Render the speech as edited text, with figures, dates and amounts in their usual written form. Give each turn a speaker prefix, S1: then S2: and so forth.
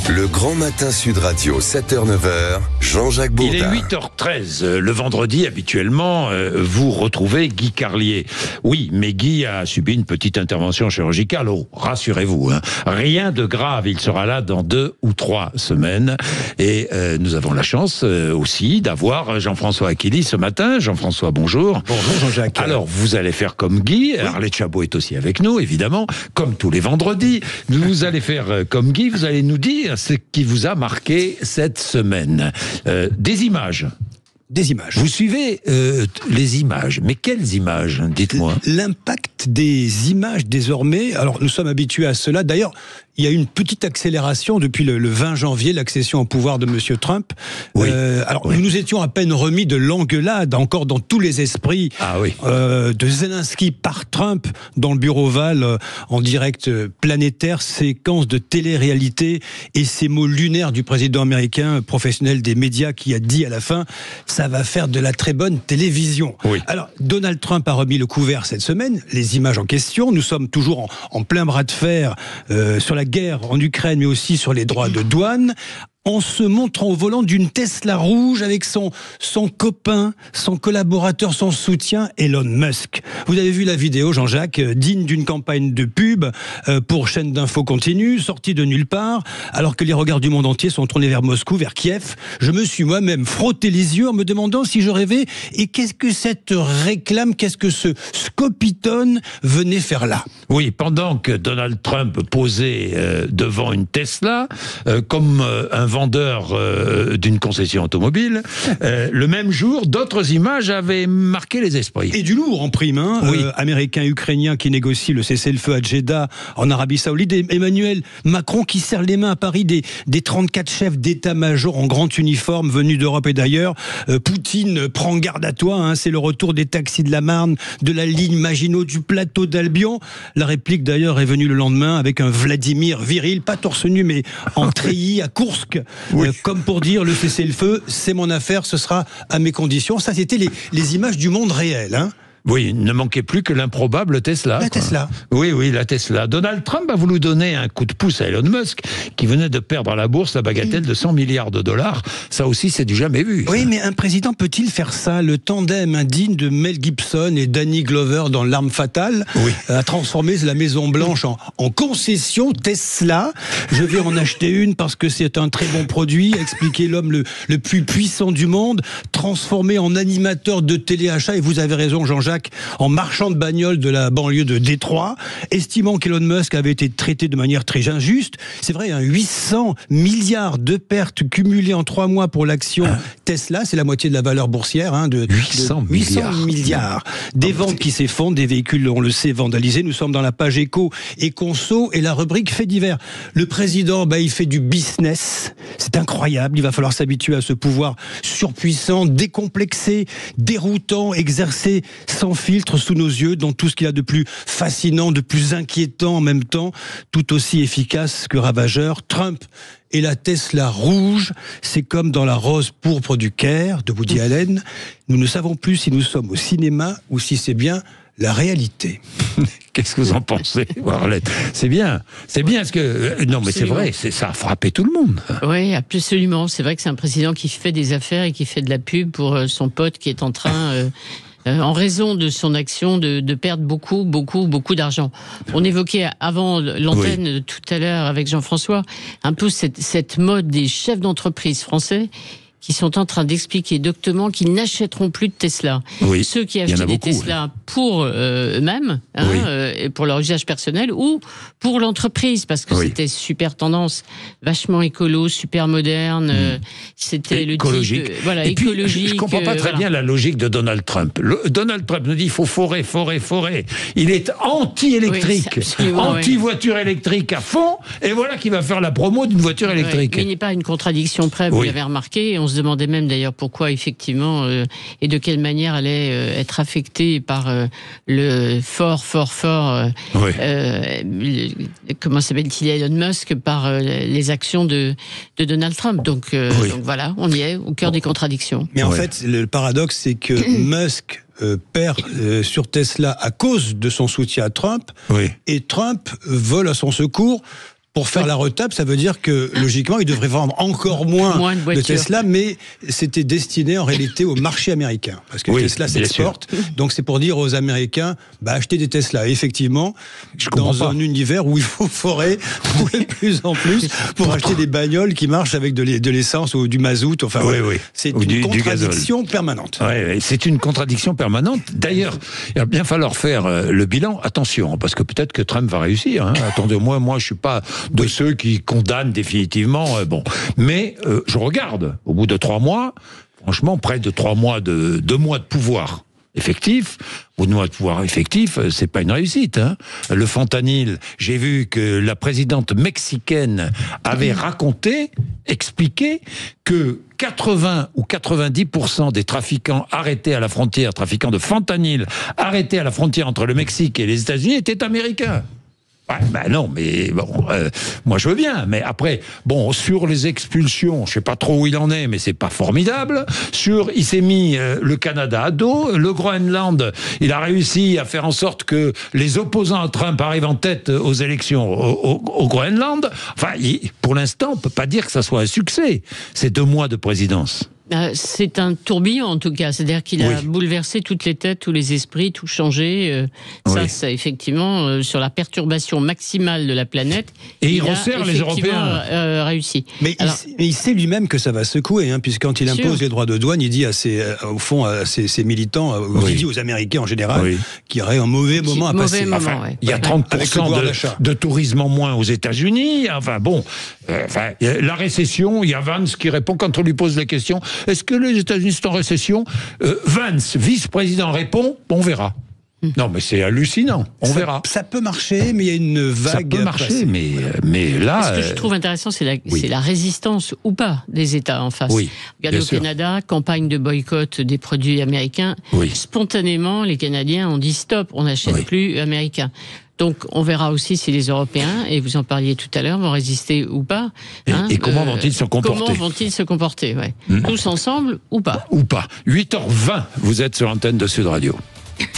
S1: Le Grand Matin Sud Radio, 7h-9h, Jean-Jacques Bourdin.
S2: Il est 8h13. Le vendredi, habituellement, vous retrouvez Guy Carlier. Oui, mais Guy a subi une petite intervention chirurgicale. Oh, rassurez-vous, hein. Rien de grave. Il sera là dans 2 ou 3 semaines. Et nous avons la chance aussi d'avoir Jean-François Achilly ce matin. Jean-François, bonjour.
S3: Bonjour Jean-Jacques.
S2: Alors, vous allez faire comme Guy. Oui. Arlette Chabot est aussi avec nous, évidemment, comme tous les vendredis. Vous allez faire comme Guy. Vous allez nous dire ce qui vous a marqué cette semaine. Des images.
S3: Des images.
S2: Vous suivez les images. Mais quelles images? Dites-moi.
S3: L'impact des images désormais. Alors, nous sommes habitués à cela. D'ailleurs, il y a une petite accélération depuis le 20 janvier, l'accession au pouvoir de M. Trump.
S2: Oui.
S3: Nous nous étions à peine remis de l'engueulade, encore dans tous les esprits,
S2: oui.
S3: De Zelensky par Trump dans le bureau Oval, en direct planétaire, séquence de télé-réalité, et ces mots lunaires du président américain, professionnel des médias, qui a dit à la fin, ça va faire de la très bonne télévision.
S2: Oui.
S3: Alors, Donald Trump a remis le couvert cette semaine, les images en question, nous sommes toujours en plein bras de fer sur la guerre en Ukraine, mais aussi sur les droits de douane, en se montrant au volant d'une Tesla rouge avec son copain, son collaborateur, son soutien, Elon Musk. Vous avez vu la vidéo, Jean-Jacques, digne d'une campagne de pub pour chaîne d'info continue, sortie de nulle part, alors que les regards du monde entier sont tournés vers Moscou, vers Kiev. Je me suis moi-même frotté les yeux en me demandant si je rêvais, et qu'est-ce que cette réclame, qu'est-ce que ce scopitone venait faire là?
S2: Oui, pendant que Donald Trump posait devant une Tesla, comme un vendeur d'une concession automobile, le même jour, d'autres images avaient marqué les esprits.
S3: Et du lourd en prime, hein.
S2: Oui.
S3: Américain, ukrainien qui négocie le cessez-le-feu à Jeddah, en Arabie Saoudite, et Emmanuel Macron qui serre les mains à Paris des 34 chefs d'état-major en grand uniforme venus d'Europe et d'ailleurs. Poutine prend garde à toi, hein. C'est le retour des taxis de la Marne, de la ligne Maginot, du plateau d'Albion. La réplique d'ailleurs est venue le lendemain avec un Vladimir viril, pas torse nu mais en treillis à Koursk. Oui. Comme pour dire, le cessez-le-feu, c'est mon affaire, ce sera à mes conditions. Ça, c'était les images du monde réel, hein.
S2: Oui, il ne manquait plus que l'improbable Tesla.
S3: La Tesla.
S2: Oui, la Tesla. Donald Trump a voulu donner un coup de pouce à Elon Musk, qui venait de perdre à la bourse la bagatelle de 100 milliards de dollars. Ça aussi, c'est du jamais vu.
S3: Oui, mais un président peut-il faire ça? Le tandem indigne de Mel Gibson et Danny Glover dans L'Arme Fatale a transformé la Maison Blanche en concession Tesla. Je vais en acheter une parce que c'est un très bon produit, a expliqué l'homme le plus puissant du monde, transformé en animateur de téléachat. Et vous avez raison, Jean-Jacques, en marchand de bagnole de la banlieue de Détroit, estimant qu'Elon Musk avait été traité de manière très injuste. C'est vrai, 800 milliards de pertes cumulées en 3 mois pour l'action Tesla, c'est la moitié de la valeur boursière, de
S2: 800
S3: milliards. Des ventes qui s'effondrent, des véhicules, on le sait, vandalisés. Nous sommes dans la page éco et conso et la rubrique fait divers. Le président, il fait du business. C'est incroyable. Il va falloir s'habituer à ce pouvoir surpuissant, décomplexé, déroutant, exercé sans filtre sous nos yeux, dans tout ce qu'il y a de plus fascinant, de plus inquiétant en même temps, tout aussi efficace que ravageur. Trump et la Tesla rouge, c'est comme dans la rose pourpre du Caire, de Woody Allen. Nous ne savons plus si nous sommes au cinéma ou si c'est bien la réalité.
S2: Qu'est-ce que vous en pensez, Arlette? C'est bien ce que... Non, mais c'est vrai, ça a frappé tout le monde.
S4: Oui, absolument. C'est vrai que c'est un président qui fait des affaires et qui fait de la pub pour son pote qui est en train... en raison de son action, de perdre beaucoup d'argent. On évoquait avant l'antenne tout à l'heure avec Jean-François un peu cette mode des chefs d'entreprise français qui sont en train d'expliquer doctement qu'ils n'achèteront plus de Tesla.
S2: Oui,
S4: ceux qui achètent des Tesla pour eux-mêmes, et pour leur usage personnel, ou pour l'entreprise, parce que c'était super tendance, vachement écolo, super moderne, c'était
S2: écologique.
S4: Écologique.
S2: Je ne comprends pas très bien la logique de Donald Trump. Donald Trump nous dit il faut forer. Il est anti-électrique, anti-voiture électrique à fond, et voilà qu'il va faire la promo d'une voiture électrique.
S4: Mais il n'est pas une contradiction près, vous l'avez remarqué, on se demandait même d'ailleurs pourquoi effectivement et de quelle manière allait être affecté par le fort comment s'appelle-t-il, Elon Musk, par les actions de Donald Trump. Donc voilà, on y est au cœur des contradictions.
S3: Mais en fait, le paradoxe, c'est que Musk perd sur Tesla à cause de son soutien à Trump, et Trump vole à son secours pour faire la retape, ça veut dire que, logiquement, ils devraient vendre encore moins de Tesla, mais c'était destiné en réalité au marché américain. Parce que Tesla s'exporte. Donc c'est pour dire aux Américains, achetez des Tesla. Et effectivement, dans un univers où il faut forer de plus en plus pour acheter des bagnoles qui marchent avec de l'essence ou du mazout. Enfin, c'est une contradiction permanente.
S2: C'est une contradiction permanente. D'ailleurs, il va bien falloir faire le bilan. Attention, parce que peut-être que Trump va réussir. Attendez, moi, je suis pas de ceux qui condamnent définitivement. Mais je regarde. Au bout de 3 mois, franchement, près de 2 mois de pouvoir effectif. Au mois de pouvoir effectif, c'est pas une réussite. Le fentanyl, j'ai vu que la présidente mexicaine avait expliqué que 80 ou 90% des trafiquants arrêtés à la frontière, trafiquants de fentanyl arrêtés à la frontière entre le Mexique et les États-Unis étaient américains. Non, mais bon, moi je veux bien, mais après, sur les expulsions, je sais pas trop où il en est, mais c'est pas formidable. Il s'est mis le Canada à dos, le Groenland, il a réussi à faire en sorte que les opposants à Trump arrivent en tête aux élections au Groenland. Enfin, pour l'instant, on peut pas dire que ça soit un succès, ces 2 mois de présidence.
S4: C'est un tourbillon en tout cas, c'est-à-dire qu'il a bouleversé toutes les têtes, tous les esprits, tout changé. Ça effectivement, sur la perturbation maximale de la planète.
S2: Et il resserre les Européens.
S4: Réussi.
S3: Mais il sait lui-même que ça va secouer, puisque quand il impose les droits de douane, il dit à ses militants, il dit aux Américains en général, qu'il y aurait un mauvais moment à passer.
S2: Il y a 30% de tourisme en moins aux États-Unis. La récession, il y a Vance qui répond quand on lui pose la question. Est-ce que les États-Unis sont en récession ? Vance, vice-président, répond, on verra. Non, mais c'est hallucinant. On verra.
S3: Ça peut marcher, mais il y a une vague.
S2: Ça peut marcher, mais là.
S4: Ce que je trouve intéressant, c'est la résistance ou pas des États en face. Regardez au Canada, campagne de boycott des produits américains. Spontanément, les Canadiens ont dit stop, on n'achète plus américain. Donc, on verra aussi si les Européens, et vous en parliez tout à l'heure, vont résister ou pas.
S2: Et comment vont-ils se comporter ?
S4: Tous ensemble ou pas ?
S2: 8h20, vous êtes sur l'antenne de Sud Radio.